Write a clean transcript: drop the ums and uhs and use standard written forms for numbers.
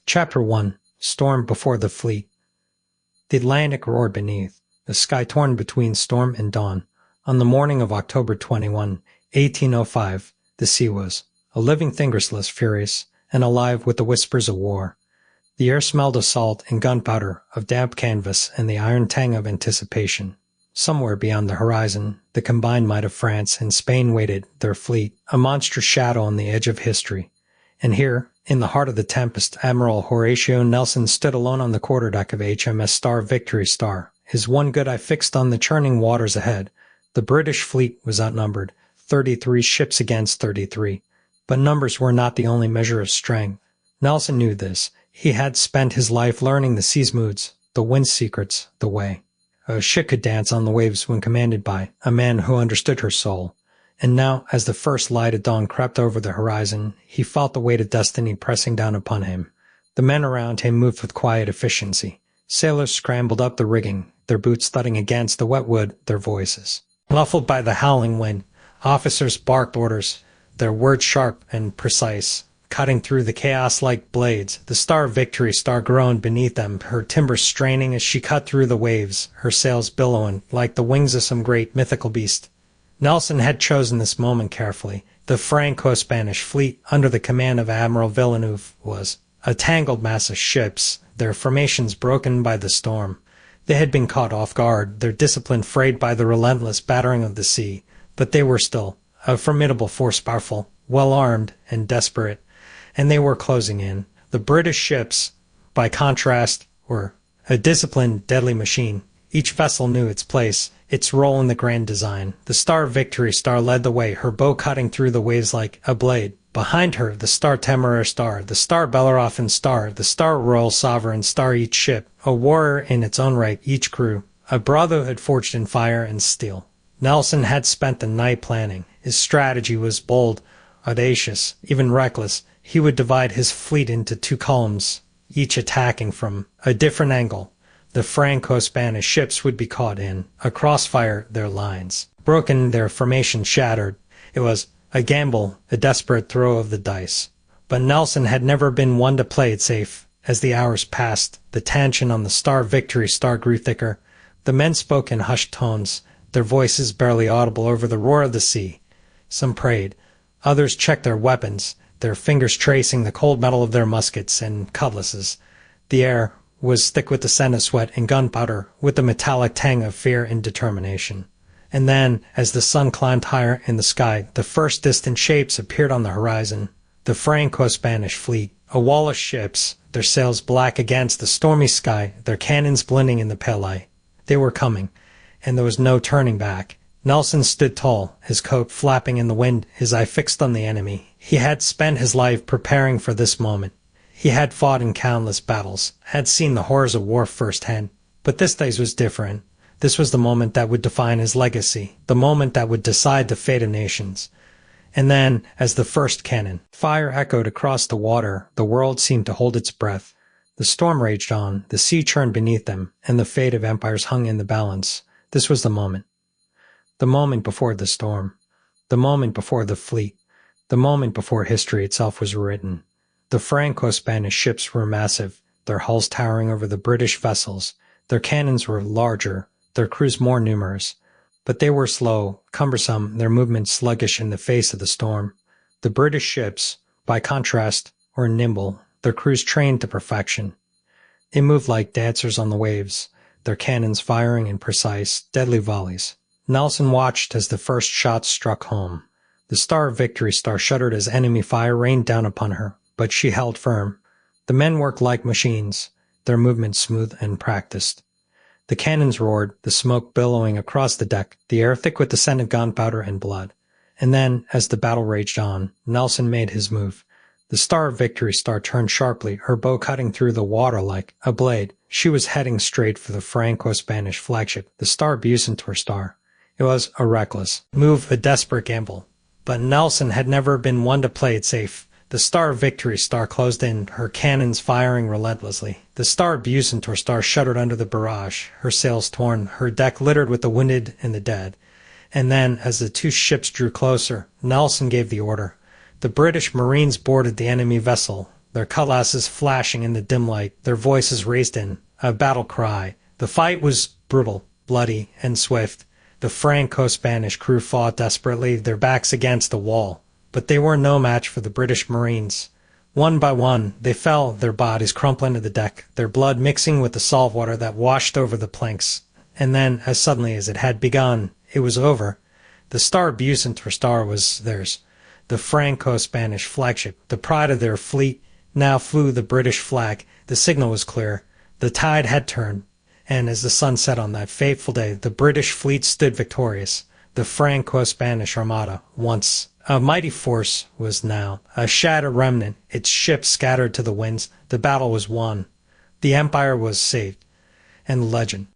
Chapter 1. Storm Before the Fleet. The Atlantic roared beneath, the sky torn between storm and dawn. On the morning of October 21, 1805, the sea was a living thing, restless, furious, and alive with the whispers of war. The air smelled of salt and gunpowder, of damp canvas, and the iron tang of anticipation. Somewhere beyond the horizon, the combined might of France and Spain waited, their fleet, a monstrous shadow on the edge of history. And here, in the heart of the tempest, Admiral Horatio Nelson stood alone on the quarterdeck of HMS Star Victory Star, his one good eye fixed on the churning waters ahead. The British fleet was outnumbered, 33 ships against 33. But numbers were not the only measure of strength. Nelson knew this. He had spent his life learning the sea's moods, the wind's secrets, the way. A ship could dance on the waves when commanded by a man who understood her soul. And now, as the first light of dawn crept over the horizon, he felt the weight of destiny pressing down upon him. The men around him moved with quiet efficiency. Sailors scrambled up the rigging, their boots thudding against the wet wood, their voices muffled by the howling wind. Officers barked orders, their words sharp and precise, cutting through the chaos like blades. The Star Victory Star groaned beneath them, her timbers straining as she cut through the waves, her sails billowing like the wings of some great mythical beast. Nelson had chosen this moment carefully. The Franco-Spanish fleet, under the command of Admiral Villeneuve, was a tangled mass of ships, their formations broken by the storm. They had been caught off guard, their discipline frayed by the relentless battering of the sea, but they were still a formidable force, powerful, well-armed, and desperate, and they were closing in. The British ships, by contrast, were a disciplined, deadly machine. Each vessel knew its place, its role in the grand design. The Star Victory Star led the way, her bow cutting through the waves like a blade. Behind her, the Star Temeraire Star, the Star Bellerophon Star, the Star Royal Sovereign Star, each ship, a warrior in its own right, each crew, a brotherhood forged in fire and steel. Nelson had spent the night planning. His strategy was bold, audacious, even reckless. He would divide his fleet into two columns, each attacking from a different angle. The Franco-Spanish ships would be caught in a crossfire, their lines broken, their formation shattered. It was a gamble, a desperate throw of the dice. But Nelson had never been one to play it safe. As the hours passed, the tension on the Star Victory Star grew thicker. The men spoke in hushed tones, their voices barely audible over the roar of the sea. Some prayed. Others checked their weapons, their fingers tracing the cold metal of their muskets and cutlasses. The air was thick with the scent of sweat and gunpowder, with the metallic tang of fear and determination. And then, as the sun climbed higher in the sky, the first distant shapes appeared on the horizon. The Franco-Spanish fleet, a wall of ships, their sails black against the stormy sky, their cannons glinting in the pale light. They were coming, and there was no turning back. Nelson stood tall, his coat flapping in the wind, his eye fixed on the enemy. He had spent his life preparing for this moment. He had fought in countless battles, had seen the horrors of war firsthand. But this day was different. This was the moment that would define his legacy, the moment that would decide the fate of nations. And then, as the first cannon fire echoed across the water, the world seemed to hold its breath. The storm raged on, the sea churned beneath them, and the fate of empires hung in the balance. This was the moment. The moment before the storm. The moment before the fleet. The moment before history itself was written. The Franco-Spanish ships were massive, their hulls towering over the British vessels. Their cannons were larger, their crews more numerous. But they were slow, cumbersome, their movements sluggish in the face of the storm. The British ships, by contrast, were nimble, their crews trained to perfection. They moved like dancers on the waves, their cannons firing in precise, deadly volleys. Nelson watched as the first shots struck home. The Star Victory Star shuddered as enemy fire rained down upon her, but she held firm. The men worked like machines, their movements smooth and practiced. The cannons roared, the smoke billowing across the deck, the air thick with the scent of gunpowder and blood. And then, as the battle raged on, Nelson made his move. The Star Victory Star turned sharply, her bow cutting through the water like a blade. She was heading straight for the Franco-Spanish flagship, the Star Bucentaur Star. It was a reckless move, a desperate gamble. But Nelson had never been one to play it safe. The Star Victory Star closed in, her cannons firing relentlessly. The Star Bucentaur Star shuddered under the barrage, her sails torn, her deck littered with the wounded and the dead. And then, as the two ships drew closer, Nelson gave the order. The British Marines boarded the enemy vessel. their cutlasses flashing in the dim light, their voices raised in a battle cry. The fight was brutal, bloody, and swift. The Franco-Spanish crew fought desperately, their backs against the wall. But they were no match for the British Marines. One by one, they fell, their bodies crumpling to the deck, their blood mixing with the salt water that washed over the planks. And then, as suddenly as it had begun, it was over. The Star Bucentaur star was theirs. The Franco-Spanish flagship, the pride of their fleet, now flew the British flag. The signal was clear. The tide had turned. And as the sun set on that fateful day, the British fleet stood victorious. The Franco-Spanish armada, once a mighty force, was now a shattered remnant, its ships scattered to the winds. The battle was won. The empire was saved. And the legend